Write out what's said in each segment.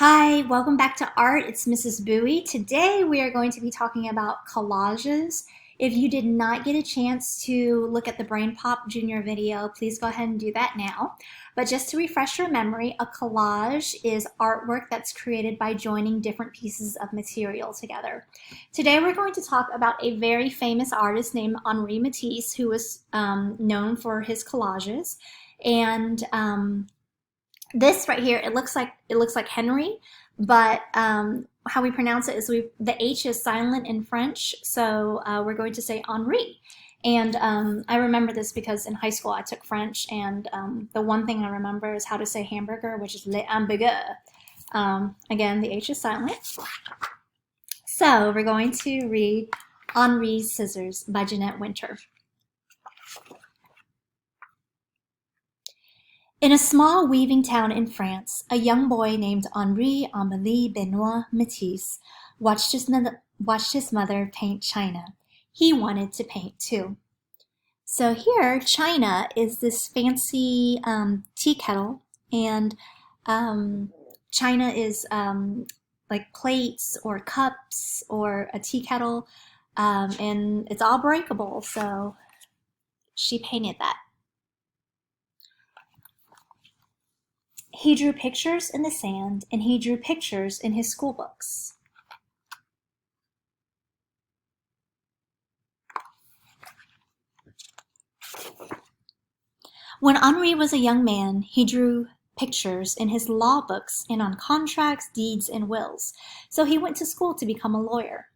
Hi, welcome back to Art. It's Mrs. Bowie. Today we are going to be talking about collages. If you did not get a chance to look at the Brain Pop Junior video, please go ahead and do that now. But just to refresh your memory, a collage is artwork that's created by joining different pieces of material together. Today we're going to talk about a very famous artist named Henri Matisse, who was known for his collages. And this right here, it looks like Henry, but how we pronounce it is the H is silent in French, so we're going to say Henri. And I remember this because in high school I took French, and the one thing I remember is how to say hamburger, which is le hamburger. Again, the H is silent. So we're going to read Henris Scissors by Jeanette Winter. In a small weaving town in France, a young boy named Henri Amélie Benoit Matisse watched his mother paint china. He wanted to paint too. So here, china is this fancy tea kettle, and china is like plates or cups or a tea kettle, and it's all breakable, so she painted that. He drew pictures in the sand, and he drew pictures in his school books. When Henri was a young man, he drew pictures in his law books and on contracts, deeds, and wills, so he went to school to become a lawyer.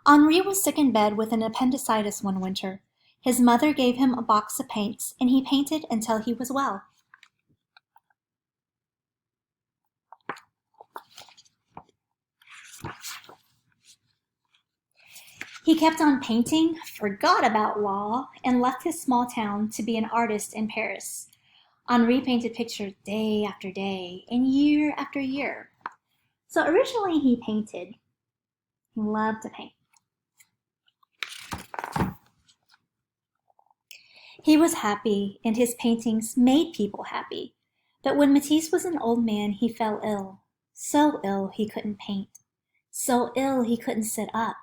Henri was sick in bed with an appendicitis one winter. His mother gave him a box of paints, and he painted until he was well. He kept on painting, forgot about law, and left his small town to be an artist in Paris. Henri painted pictures day after day and year after year. So originally he painted. He loved to paint. He was happy, and his paintings made people happy. But when Matisse was an old man, he fell ill. So ill he couldn't paint. So ill he couldn't sit up.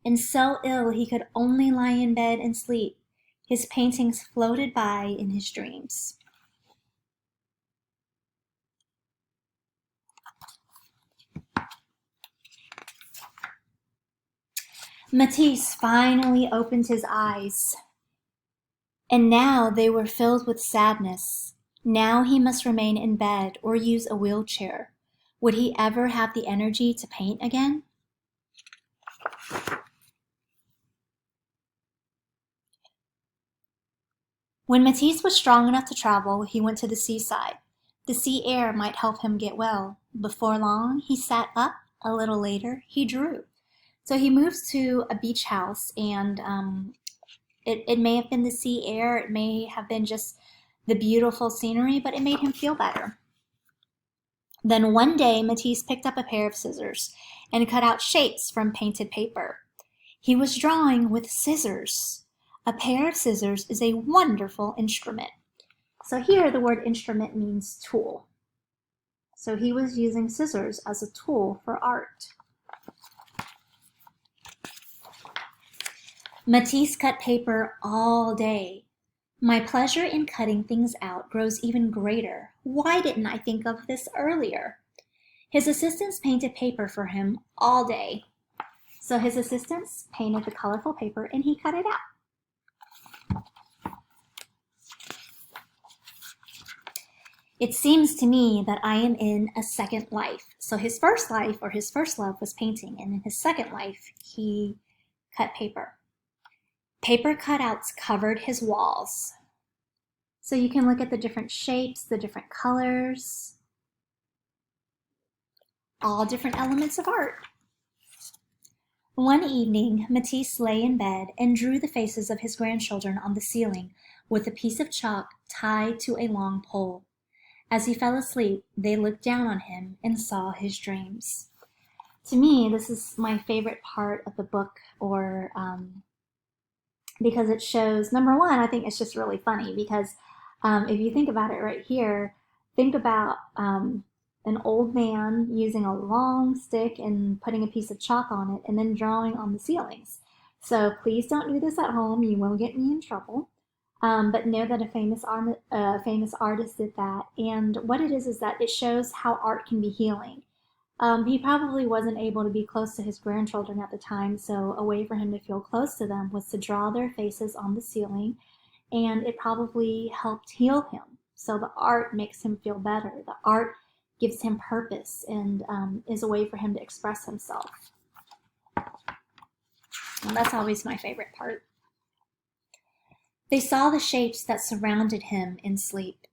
And so ill he could only lie in bed and sleep. His paintings floated by in his dreams. Matisse finally opened his eyes, and now they were filled with sadness. Now he must remain in bed or use a wheelchair. Would he ever have the energy to paint again? When Matisse was strong enough to travel, he went to the seaside. The sea air might help him get well. Before long, he sat up. A little later, he drew. So he moves to a beach house, and it may have been the sea air, it may have been just the beautiful scenery, but it made him feel better. Then one day, Matisse picked up a pair of scissors and cut out shapes from painted paper. He was drawing with scissors. A pair of scissors is a wonderful instrument. So here the word instrument means tool. So he was using scissors as a tool for art. Matisse cut paper all day. My pleasure in cutting things out grows even greater. Why didn't I think of this earlier? His assistants painted paper for him all day. So his assistants painted the colorful paper and he cut it out. It seems to me that I am in a second life. So his first life, or his first love, was painting, and in his second life, he cut paper. Paper cutouts covered his walls. So you can look at the different shapes, the different colors, all different elements of art. One evening, Matisse lay in bed and drew the faces of his grandchildren on the ceiling with a piece of chalk tied to a long pole. As he fell asleep, they looked down on him and saw his dreams. To me, this is my favorite part of the book, or because it shows, number one, I think it's just really funny because if you think about it right here, think about an old man using a long stick and putting a piece of chalk on it and then drawing on the ceilings. So please don't do this at home. You will get me in trouble. But know that a famous artist did that. And what it is that it shows how art can be healing. He probably wasn't able to be close to his grandchildren at the time, so a way for him to feel close to them was to draw their faces on the ceiling, and it probably helped heal him. So the art makes him feel better. The art gives him purpose and is a way for him to express himself. And that's always my favorite part. They saw the shapes that surrounded him in sleep.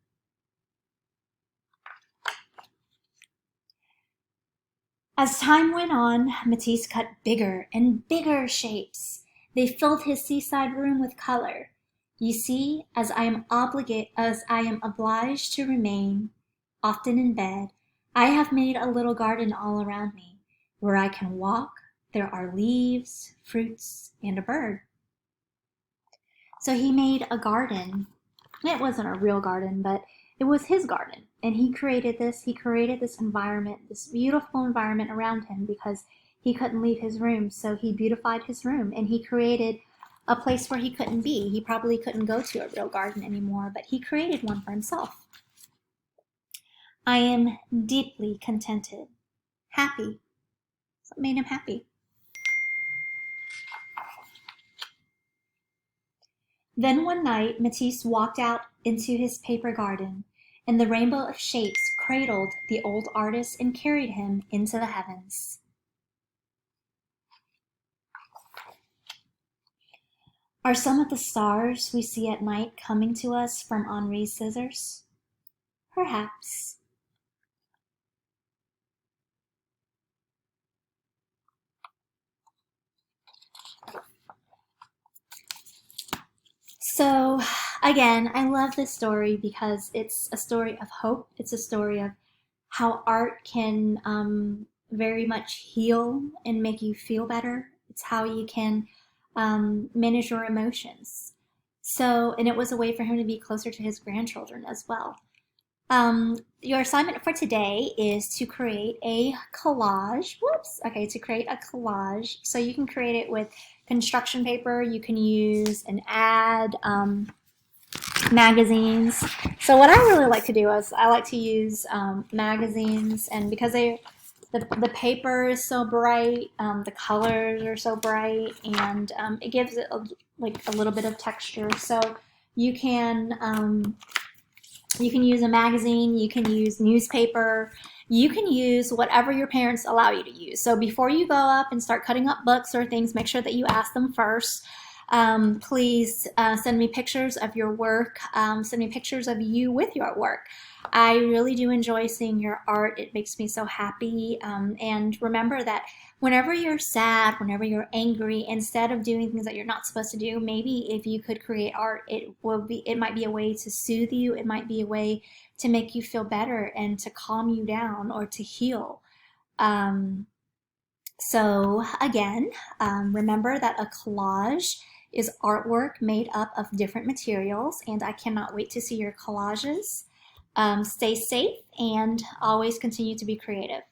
As time went on, Matisse cut bigger and bigger shapes. They filled his seaside room with color. You see, as I am obliged to remain, often in bed, I have made a little garden all around me. Where I can walk, there are leaves, fruits, and a bird. So he made a garden. It wasn't a real garden, but it was his garden. And he created this environment, this beautiful environment around him because he couldn't leave his room. So he beautified his room and he created a place where he couldn't be. He probably couldn't go to a real garden anymore, but he created one for himself. I am deeply contented, happy. That's what made him happy. Then one night, Matisse walked out into his paper garden, and the rainbow of shapes cradled the old artist and carried him into the heavens. Are some of the stars we see at night coming to us from Henris Scissors? Perhaps. So again, I love this story because it's a story of hope. It's a story of how art can very much heal and make you feel better. It's how you can manage your emotions. So, and it was a way for him to be closer to his grandchildren as well. Your assignment for today is to create a collage. Okay, to create a collage. So you can create it with construction paper. You can use an ad, magazines. So what I really like to do is I like to use magazines, and because the paper is so bright, the colors are so bright, and it gives it like a little bit of texture. So you can use a magazine, you can use newspaper, you can use whatever your parents allow you to use. So before you go up and start cutting up books or things, make sure that you ask them first. Please send me pictures of your work. Send me pictures of you with your work. I really do enjoy seeing your art. It makes me so happy. And remember that whenever you're sad, whenever you're angry, instead of doing things that you're not supposed to do, maybe if you could create art, it might be a way to soothe you. It might be a way to make you feel better and to calm you down or to heal. So again, remember that a collage is artwork made up of different materials, and I cannot wait to see your collages. Stay safe and always continue to be creative.